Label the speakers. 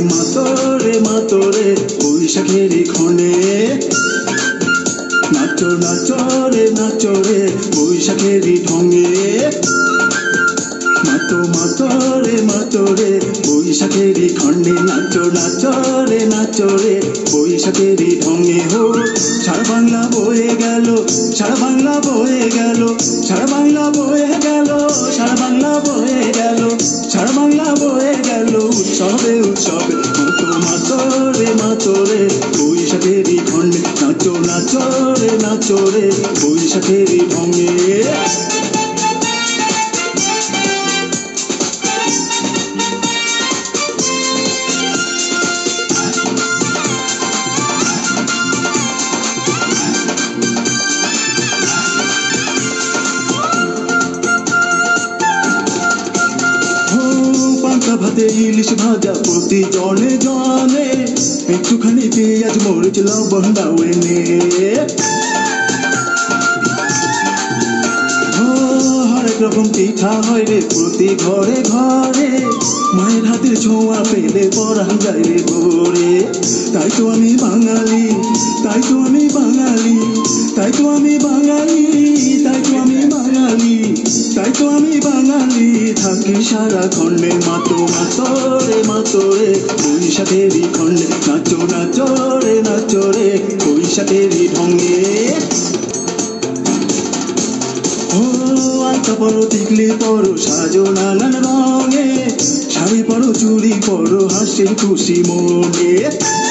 Speaker 1: মাতরে বৈশাখেরই ক্ষণে নাচো নাচো রে বৈশাখেরই ঢঙে মাতরে বৈশাখেরই খণ্ডে নাচো রে বৈশাখেরই ঢঙে হো সারা বাংলা বয়ে গেল সারা বাংলা বয়ে গেল সারা বাংলা বয়ে গেল সারা বাংলা বয়ে গেল সারা বাংলা বয়ে গেল উৎসবে উৎসবে মাতরে বৈশাখেরই খণ্ডে নাচো রে বৈশাখেরই ঢঙে ভাতে ইলিশ ভাজা প্রতি জনে জনে একটুখানি পেঁয়াজ মরিচ লবণ দাও এনে হরেক রকম পিঠা হয় রে প্রতি ঘরে ঘরে মায়ের হাতের ছোঁয়া পেলে পরাণ যায় রে ভোরে তাই তো আমি বাঙালি তাই তো আমি বাঙালি তাই তো আমি বাঙালি তাই তো আমি বাঙালি তাই তো আমি বাঙালি থাকি সারাক্ষণে মাতরে বৈশাখেরই খণ্ডে নাচো রে বৈশাখেরই ঢঙে ও আলতা পরো টিকলি পরো সাজো নানান রঙে শাড়ি পরো চুড়ি পরো হাসির খুশি মনে